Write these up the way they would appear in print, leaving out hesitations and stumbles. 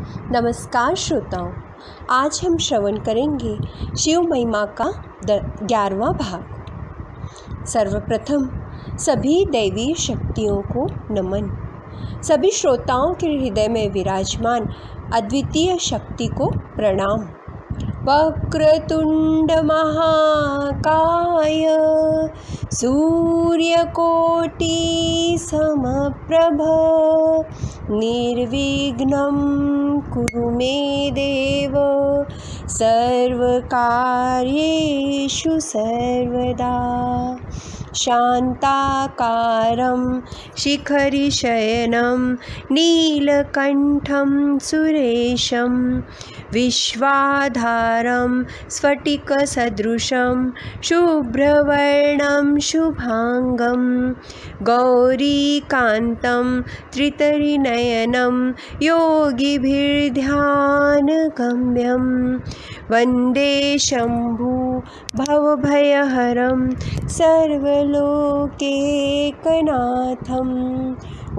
नमस्कार श्रोताओं, आज हम श्रवण करेंगे शिव महिमा का 11वां भाग। सर्वप्रथम सभी दैवी शक्तियों को नमन। सभी श्रोताओं के हृदय में विराजमान अद्वितीय शक्ति को प्रणाम। वक्रतुंड महाकाय सूर्यकोटि समप्रभ निर्विघ्नं कुरु मे देव सर्वकार्येषु सर्वदा। शान्ताकारं शिखरिशयनं नीलकण्ठं सुरेशं विश्वाधारं स्फटिकसदृशं शुभ्रवर्णं शुभांगं गौरीकान्तं त्रितरिनयनं योगिभिर्ध्यानगम्यं वन्दे शम्भु भवभयहरं सर्वलोकैकनाथम्।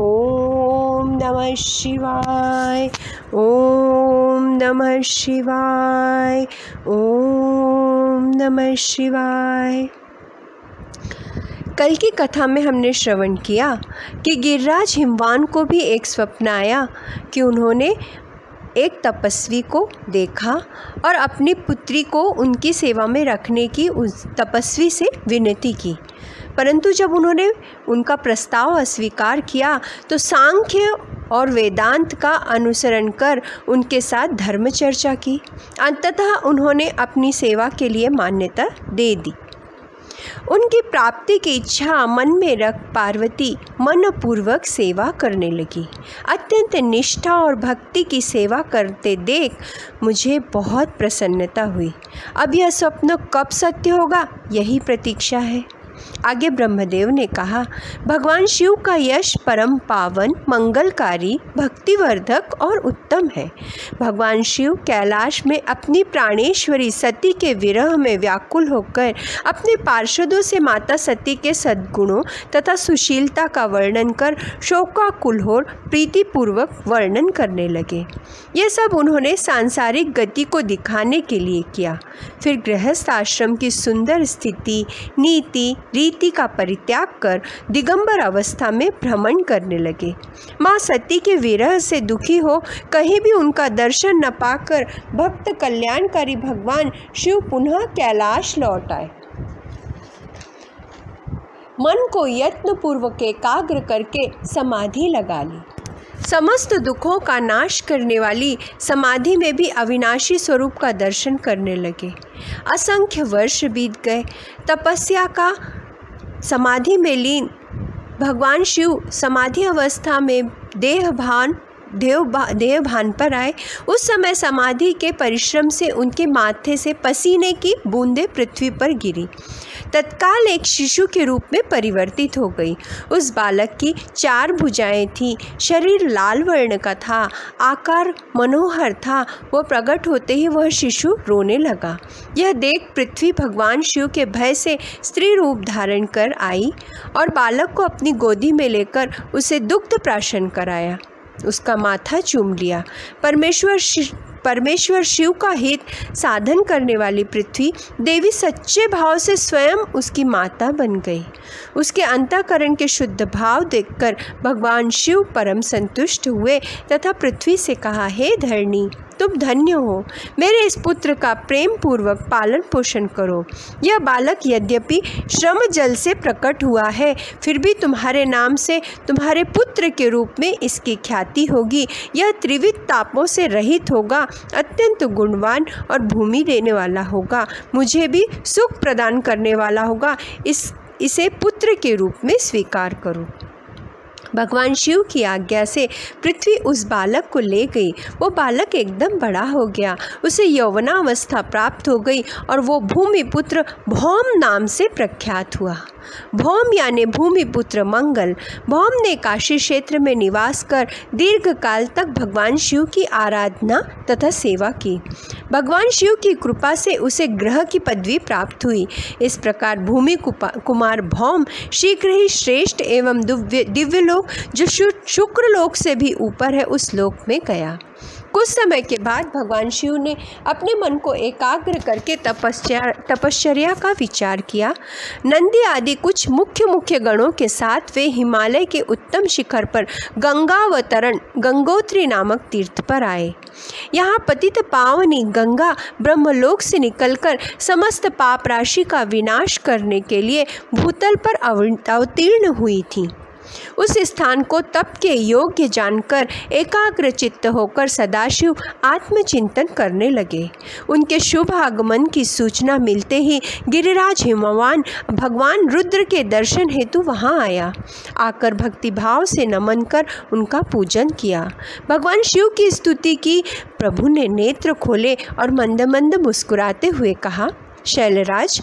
ओम नमः शिवाय, ओम नमः शिवाय, ओम नमः शिवाय। कल की कथा में हमने श्रवण किया कि गिरिराज हिमवान को भी एक स्वप्न आया कि उन्होंने एक तपस्वी को देखा और अपनी पुत्री को उनकी सेवा में रखने की उस तपस्वी से विनती की, परंतु जब उन्होंने उनका प्रस्ताव अस्वीकार किया तो सांख्य और वेदांत का अनुसरण कर उनके साथ धर्म चर्चा की। अंततः उन्होंने अपनी सेवा के लिए मान्यता दे दी। उनकी प्राप्ति की इच्छा मन में रख पार्वती मनपूर्वक सेवा करने लगी। अत्यंत निष्ठा और भक्ति की सेवा करते देख मुझे बहुत प्रसन्नता हुई। अब यह स्वप्न कब सत्य होगा, यही प्रतीक्षा है। आगे ब्रह्मदेव ने कहा, भगवान शिव का यश परम पावन, मंगलकारी, भक्तिवर्धक और उत्तम है। भगवान शिव कैलाश में अपनी प्राणेश्वरी सती के विरह में व्याकुल होकर अपने पार्षदों से माता सती के सद्गुणों तथा सुशीलता का वर्णन कर शोकाकुल हो प्रीतिपूर्वक वर्णन करने लगे। ये सब उन्होंने सांसारिक गति को दिखाने के लिए किया। फिर गृहस्थ आश्रम की सुंदर स्थिति, नीति, रीति का परित्याग कर दिगंबर अवस्था में भ्रमण करने लगे। माँ सती के विरह से दुखी हो कहीं भी उनका दर्शन न पाकर भक्त कल्याणकारी भगवान शिव पुनः कैलाश लौट आए। मन को यत्न पूर्वक एकाग्र करके समाधि लगा ली। समस्त दुखों का नाश करने वाली समाधि में भी अविनाशी स्वरूप का दर्शन करने लगे। असंख्य वर्ष बीत गए। तपस्या का समाधि में लीन भगवान शिव समाधि अवस्था में देह भान पर आए। उस समय समाधि के परिश्रम से उनके माथे से पसीने की बूंदें पृथ्वी पर गिरी। तत्काल एक शिशु के रूप में परिवर्तित हो गई। उस बालक की 4 भुजाएं थीं, शरीर लाल वर्ण का था, आकार मनोहर था। वह प्रकट होते ही वह शिशु रोने लगा। यह देख पृथ्वी भगवान शिव के भय से स्त्री रूप धारण कर आई और बालक को अपनी गोदी में लेकर उसे दुग्ध प्राशन कराया। उसका माथा चूम लिया। परमेश्वर शिव का हित साधन करने वाली पृथ्वी देवी सच्चे भाव से स्वयं उसकी माता बन गई। उसके अंतःकरण के शुद्ध भाव देखकर भगवान शिव परम संतुष्ट हुए तथा पृथ्वी से कहा, हे धरणी, तुम धन्य हो। मेरे इस पुत्र का प्रेम पूर्वक पालन पोषण करो। यह बालक यद्यपि श्रम जल से प्रकट हुआ है, फिर भी तुम्हारे नाम से तुम्हारे पुत्र के रूप में इसकी ख्याति होगी। यह त्रिविध तापों से रहित होगा, अत्यंत गुणवान और भूमि देने वाला होगा, मुझे भी सुख प्रदान करने वाला होगा। इसे पुत्र के रूप में स्वीकार करो। भगवान शिव की आज्ञा से पृथ्वी उस बालक को ले गई। वो बालक एकदम बड़ा हो गया, उसे यौवनावस्था प्राप्त हो गई और वो भूमिपुत्र भौम नाम से प्रख्यात हुआ। भौम यानी भूमिपुत्र मंगल। भौम ने काशी क्षेत्र में निवास कर दीर्घ काल तक भगवान शिव की आराधना तथा सेवा की। भगवान शिव की कृपा से उसे ग्रह की पदवी प्राप्त हुई। इस प्रकार भूमि कुमार भौम शीघ्र ही श्रेष्ठ एवं दिव्य लोक जो शुक्र लोक से भी ऊपर है उस लोक में गया। कुछ समय के बाद भगवान शिव ने अपने मन को एकाग्र करके तपश्चर्या का विचार किया। नंदी आदि कुछ मुख्य गणों के साथ वे हिमालय के उत्तम शिखर पर गंगावतरण गंगोत्री नामक तीर्थ पर आए। यहाँ पतित पावनी गंगा ब्रह्मलोक से निकलकर समस्त पाप राशि का विनाश करने के लिए भूतल पर अवतीर्ण हुई थी। उस स्थान को तप के योग्य जानकर एकाग्र चित्त होकर सदाशिव आत्मचिंतन करने लगे। उनके शुभ आगमन की सूचना मिलते ही गिरिराज हिमवान भगवान रुद्र के दर्शन हेतु वहां आया। आकर भक्तिभाव से नमन कर उनका पूजन किया। भगवान शिव की स्तुति की। प्रभु ने नेत्र खोले और मंद मंद मुस्कुराते हुए कहा, शैलराज,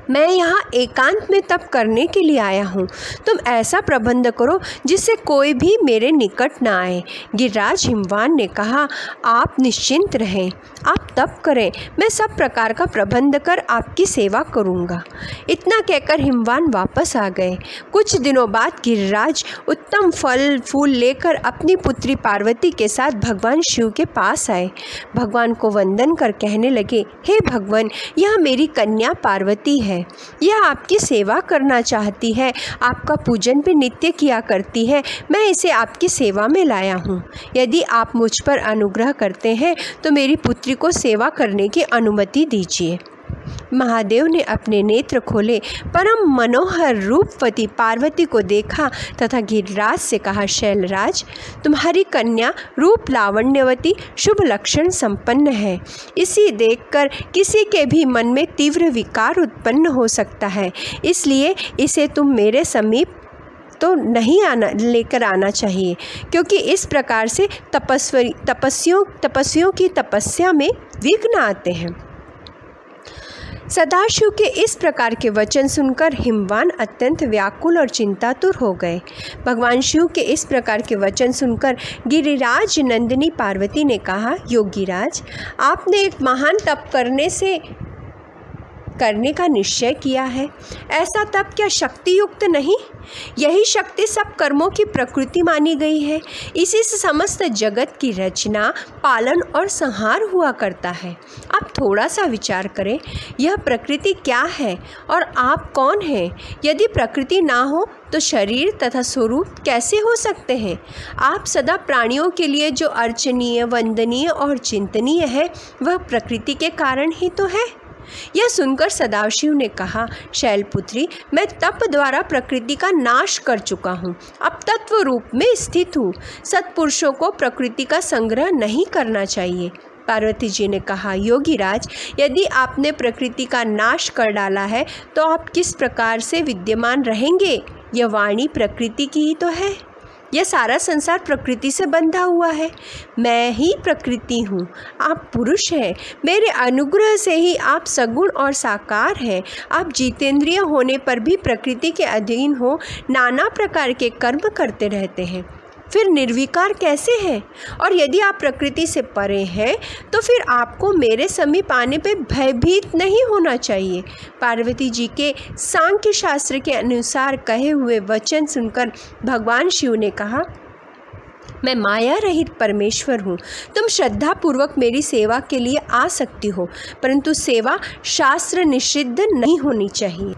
मैं यहाँ एकांत में तप करने के लिए आया हूँ। तुम ऐसा प्रबंध करो जिससे कोई भी मेरे निकट ना आए। गिरिराज हिमवान ने कहा, आप निश्चिंत रहें, आप तप करें, मैं सब प्रकार का प्रबंध कर आपकी सेवा करूँगा। इतना कहकर हिमवान वापस आ गए। कुछ दिनों बाद गिरिराज उत्तम फल फूल लेकर अपनी पुत्री पार्वती के साथ भगवान शिव के पास आए। भगवान को वंदन कर कहने लगे, हे भगवान, यह मेरी कन्या पार्वती है। यह आपकी सेवा करना चाहती है, आपका पूजन भी नित्य किया करती है। मैं इसे आपकी सेवा में लाया हूँ। यदि आप मुझ पर अनुग्रह करते हैं तो मेरी पुत्री को सेवा करने की अनुमति दीजिए। महादेव ने अपने नेत्र खोले, परम मनोहर रूपवती पार्वती को देखा तथा गिरिराज से कहा, शैलराज, तुम्हारी कन्या रूप लावण्यवती शुभ लक्षण संपन्न है। इसी देखकर किसी के भी मन में तीव्र विकार उत्पन्न हो सकता है, इसलिए इसे तुम मेरे समीप तो नहीं लेकर आना चाहिए, क्योंकि इस प्रकार से तपस्वियों की तपस्या में विघ्न आते हैं। सदाशिव के इस प्रकार के वचन सुनकर हिमवान अत्यंत व्याकुल और चिंतातुर हो गए। भगवान शिव के इस प्रकार के वचन सुनकर गिरिराज नंदिनी पार्वती ने कहा, योगीराज, आपने एक महान तप करने का निश्चय किया है। ऐसा तप क्या शक्ति युक्त नहीं? यही शक्ति सब कर्मों की प्रकृति मानी गई है। इसी से समस्त जगत की रचना, पालन और संहार हुआ करता है। आप थोड़ा सा विचार करें, यह प्रकृति क्या है और आप कौन हैं? यदि प्रकृति ना हो तो शरीर तथा स्वरूप कैसे हो सकते हैं? आप सदा प्राणियों के लिए जो अर्चनीय, वंदनीय और चिंतनीय है, वह प्रकृति के कारण ही तो है। यह सुनकर सदाशिव ने कहा, शैलपुत्री, मैं तप द्वारा प्रकृति का नाश कर चुका हूँ, अब तत्व रूप में स्थित हूँ। सत्पुरुषों को प्रकृति का संग्रह नहीं करना चाहिए। पार्वती जी ने कहा, योगीराज, यदि आपने प्रकृति का नाश कर डाला है तो आप किस प्रकार से विद्यमान रहेंगे? यह वाणी प्रकृति की ही तो है। यह सारा संसार प्रकृति से बंधा हुआ है। मैं ही प्रकृति हूँ, आप पुरुष हैं। मेरे अनुग्रह से ही आप सगुण और साकार हैं। आप जितेंद्रिय होने पर भी प्रकृति के अधीन हो नाना प्रकार के कर्म करते रहते हैं। फिर निर्विकार कैसे हैं? और यदि आप प्रकृति से परे हैं तो फिर आपको मेरे समीप आने पे भयभीत नहीं होना चाहिए। पार्वती जी के सांख्य शास्त्र के अनुसार कहे हुए वचन सुनकर भगवान शिव ने कहा, मैं माया रहित परमेश्वर हूँ। तुम श्रद्धापूर्वक मेरी सेवा के लिए आ सकती हो, परंतु सेवा शास्त्र निषिद्ध नहीं होनी चाहिए।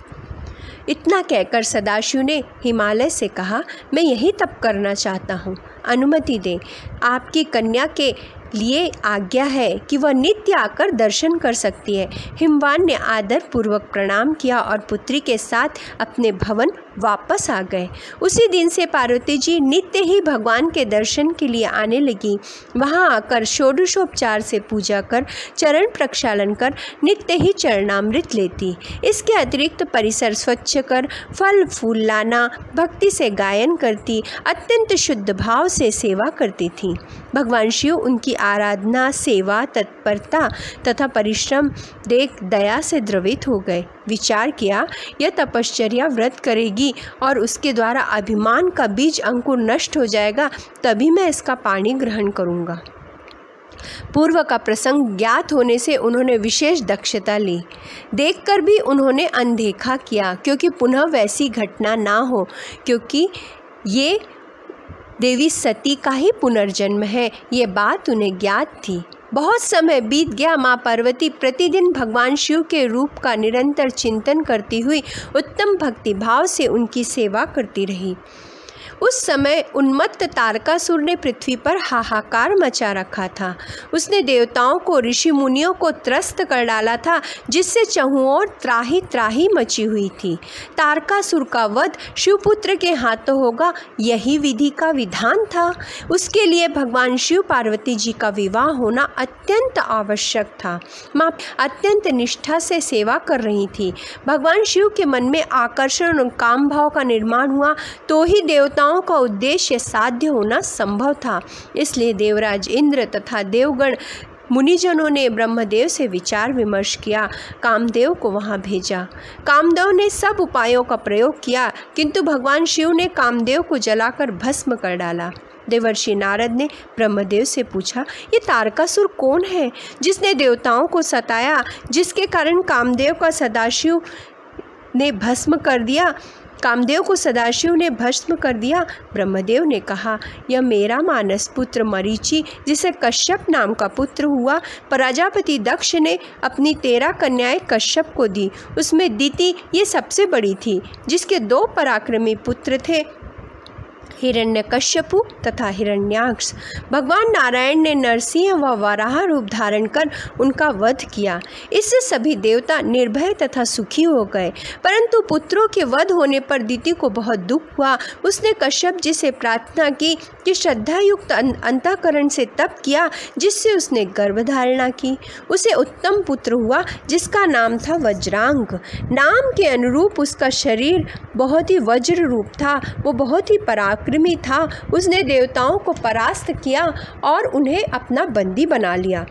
इतना कहकर सदाशिव ने हिमालय से कहा, मैं यही तप करना चाहता हूँ, अनुमति दें। आपकी कन्या के लिए आज्ञा है कि वह नित्य आकर दर्शन कर सकती है। हिमवान ने आदर पूर्वक प्रणाम किया और पुत्री के साथ अपने भवन वापस आ गए। उसी दिन से पार्वती जी नित्य ही भगवान के दर्शन के लिए आने लगी। वहां आकर षोडशोपचार से पूजा कर, चरण प्रक्षालन कर नित्य ही चरणामृत लेती। इसके अतिरिक्त परिसर स्वच्छ कर, फल फूल लाना, भक्ति से गायन करती, अत्यंत शुद्ध भाव से सेवा करती थी। भगवान शिव उनकी आराधना, सेवा, तत्परता तथा परिश्रम देख दया से द्रवित हो गए। विचार किया, यह तपश्चर्या व्रत करेगी और उसके द्वारा अभिमान का बीज अंकुर नष्ट हो जाएगा, तभी मैं इसका पानी ग्रहण करूँगा। पूर्व का प्रसंग ज्ञात होने से उन्होंने विशेष दक्षता ली। देखकर भी उन्होंने अनदेखा किया, क्योंकि पुनः वैसी घटना ना हो, क्योंकि ये देवी सती का ही पुनर्जन्म है, ये बात उन्हें ज्ञात थी। बहुत समय बीत गया। माँ पार्वती प्रतिदिन भगवान शिव के रूप का निरंतर चिंतन करती हुई उत्तम भक्ति भाव से उनकी सेवा करती रही। उस समय उन्मत्त तारकासुर ने पृथ्वी पर हाहाकार मचा रखा था। उसने देवताओं को, ऋषि मुनियों को त्रस्त कर डाला था, जिससे चहुओर त्राही त्राही मची हुई थी। तारकासुर का वध शिवपुत्र के हाथों होगा, यही विधि का विधान था। उसके लिए भगवान शिव पार्वती जी का विवाह होना अत्यंत आवश्यक था। माँ अत्यंत निष्ठा से सेवा कर रही थी। भगवान शिव के मन में आकर्षण और काम भाव का निर्माण हुआ तो ही देवताओं का उद्देश्य साध्य होना संभव था। इसलिए देवराज इंद्र तथा देवगण मुनिजनों ने ब्रह्मदेव से विचार विमर्श किया, कामदेव को वहां भेजा। कामदेव ने सब उपायों का प्रयोग किया, किंतु भगवान शिव ने कामदेव को जलाकर भस्म कर डाला। देवर्षि नारद ने ब्रह्मदेव से पूछा, ये तारकासुर कौन है जिसने देवताओं को सताया, जिसके कारण कामदेव को सदाशिव ने भस्म कर दिया? ब्रह्मदेव ने कहा, यह मेरा मानस पुत्र मरीचि, जिसे कश्यप नाम का पुत्र हुआ। प्रजापति दक्ष ने अपनी 13 कन्याएं कश्यप को दी। उसमें दिति ये सबसे बड़ी थी, जिसके 2 पराक्रमी पुत्र थे, हिरण्यकश्यपु तथा हिरण्याक्ष। भगवान नारायण ने नरसिंह व वराह रूप धारण कर उनका वध किया। इससे सभी देवता निर्भय तथा सुखी हो गए। परंतु पुत्रों के वध होने पर दिति को बहुत दुख हुआ। उसने कश्यप जी से प्रार्थना की कि श्रद्धायुक्त अंतःकरण से तप किया, जिससे उसने गर्भधारणा की। उसे उत्तम पुत्र हुआ, जिसका नाम था वज्रांग। नाम के अनुरूप उसका शरीर बहुत ही वज्र रूप था। वो बहुत ही पराक्रमी था। उसने देवताओं को परास्त किया और उन्हें अपना बंदी बना लिया।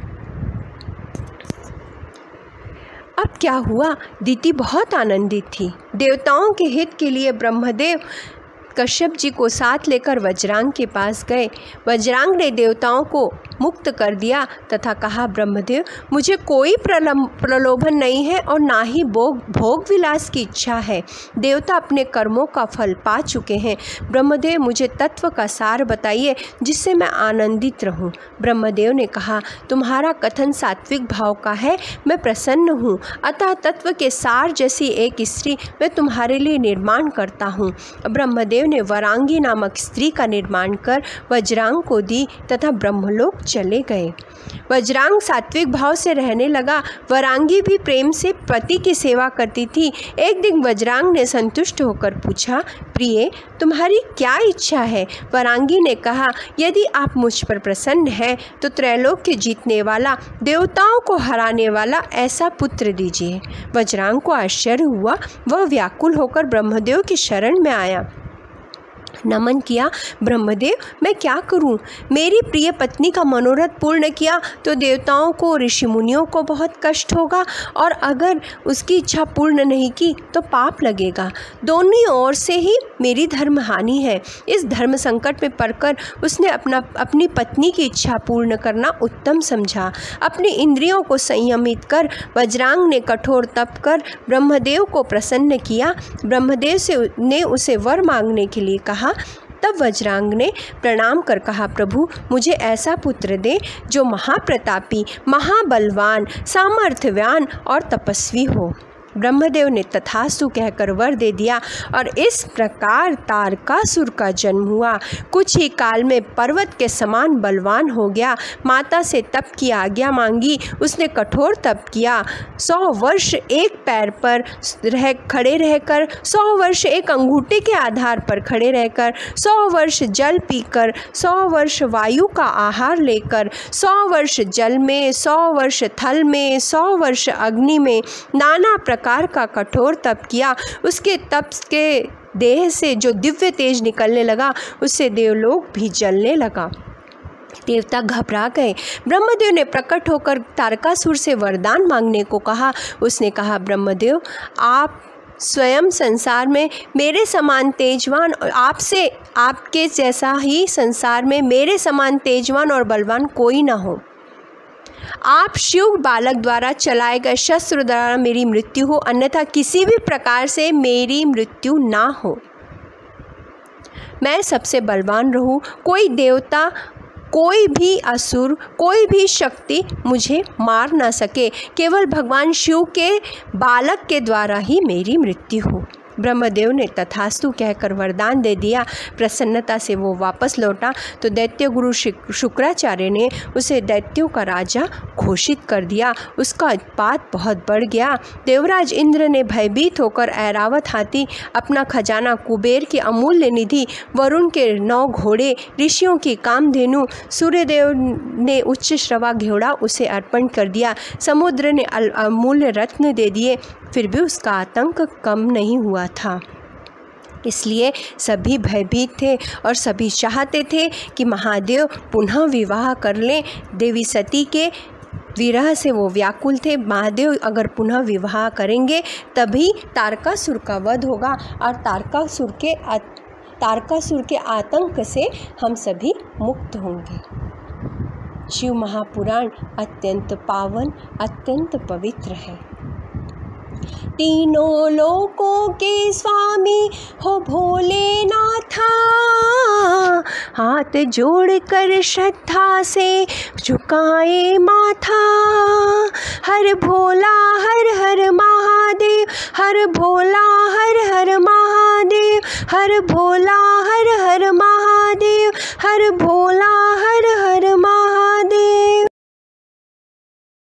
अब क्या हुआ? दिति बहुत आनंदित थी। देवताओं के हित के लिए ब्रह्मदेव कश्यप जी को साथ लेकर वज्रांग के पास गए। वज्रांग ने देवताओं को मुक्त कर दिया तथा कहा, ब्रह्मदेव, मुझे कोई प्रलोभन नहीं है और ना ही भोग विलास की इच्छा है। देवता अपने कर्मों का फल पा चुके हैं। ब्रह्मदेव, मुझे तत्व का सार बताइए, जिससे मैं आनंदित रहूं। ब्रह्मदेव ने कहा, तुम्हारा कथन सात्विक भाव का है, मैं प्रसन्न हूँ। अतः तत्व के सार जैसी एक स्त्री मैं तुम्हारे लिए निर्माण करता हूँ। ब्रह्मदेव ने वरांगी नामक स्त्री का निर्माण कर वज्रांग को दी तथा ब्रह्मलोक चले गए। वज्रांग सात्विक भाव से रहने लगा। वरांगी भी प्रेम से पति की सेवा करती थी। एक दिन वज्रांग ने संतुष्ट होकर पूछा, प्रिय, तुम्हारी क्या इच्छा है? वरांगी ने कहा, यदि आप मुझ पर प्रसन्न हैं तो त्रैलोक के जीतने वाला, देवताओं को हराने वाला ऐसा पुत्र दीजिए। वज्रांग को आश्चर्य हुआ। वह व्याकुल होकर ब्रह्मदेव की शरण में आया, नमन किया। ब्रह्मदेव, मैं क्या करूं? मेरी प्रिय पत्नी का मनोरथ पूर्ण किया तो देवताओं को, ऋषि मुनियों को बहुत कष्ट होगा, और अगर उसकी इच्छा पूर्ण नहीं की तो पाप लगेगा। दोनों ओर से ही मेरी धर्म हानि है। इस धर्म संकट में पड़कर उसने अपनी पत्नी की इच्छा पूर्ण करना उत्तम समझा। अपनी इंद्रियों को संयमित कर वज्रांग ने कठोर तप कर ब्रह्मदेव को प्रसन्न किया। ब्रह्मदेव ने उसे वर मांगने के लिए कहा। तब वज्रांग ने प्रणाम कर कहा, प्रभु, मुझे ऐसा पुत्र दे जो महाप्रतापी, महाबलवान, सामर्थ्यवान और तपस्वी हो। ब्रह्मदेव ने तथास्तु कहकर वर दे दिया और इस प्रकार तारकासुर का जन्म हुआ। कुछ ही काल में पर्वत के समान बलवान हो गया। माता से तप की आज्ञा मांगी। उसने कठोर तप किया। 100 वर्ष एक पैर पर खड़े रहकर, 100 वर्ष एक अंगूठे के आधार पर खड़े रहकर, 100 वर्ष जल पीकर, 100 वर्ष वायु का आहार लेकर, 100 वर्ष जल में, 100 वर्ष थल में, 100 वर्ष अग्नि में, नाना प्रकार का कठोर तप किया। उसके तप के देह से जो दिव्य तेज निकलने लगा, उससे देवलोक भी जलने लगा। देवता घबरा गए। ब्रह्मदेव ने प्रकट होकर तारकासुर से वरदान मांगने को कहा। उसने कहा, ब्रह्मदेव, आप स्वयं संसार में मेरे समान तेजवान और आपके जैसा ही संसार में मेरे समान तेजवान और बलवान कोई न हो। आप शिव बालक द्वारा चलाए गए शस्त्र द्वारा मेरी मृत्यु हो, अन्यथा किसी भी प्रकार से मेरी मृत्यु ना हो। मैं सबसे बलवान रहूं, कोई देवता, कोई भी असुर, कोई भी शक्ति मुझे मार ना सके, केवल भगवान शिव के बालक के द्वारा ही मेरी मृत्यु हो। ब्रह्मदेव ने तथास्तु कहकर वरदान दे दिया। प्रसन्नता से वो वापस लौटा तो दैत्य गुरु शुक्राचार्य ने उसे दैत्यों का राजा घोषित कर दिया। उसका उत्पात बहुत बढ़ गया। देवराज इंद्र ने भयभीत होकर ऐरावत हाथी, अपना खजाना, कुबेर की अमूल्य निधि, वरुण के 9 घोड़े, ऋषियों की कामधेनु, सूर्यदेव ने उच्च श्रवा घोड़ा उसे अर्पण कर दिया। समुद्र ने अमूल्य रत्न दे दिए, फिर भी उसका आतंक कम नहीं हुआ था। इसलिए सभी भयभीत थे और सभी चाहते थे कि महादेव पुनः विवाह कर लें। देवी सती के विरह से वो व्याकुल थे। महादेव अगर पुनः विवाह करेंगे तभी तारकासुर का वध होगा और तारकासुर के आतंक से हम सभी मुक्त होंगे। शिव महापुराण अत्यंत पावन, अत्यंत पवित्र है। तीनों लोकों के स्वामी हो भोलेनाथा, हाथ जोड़कर श्रद्धा से झुकाए माथा। हर भोला हर हर महादेव, हर भोला हर हर महादेव, हर भोला हर हर महादेव, हर भोला हर हर महादेव।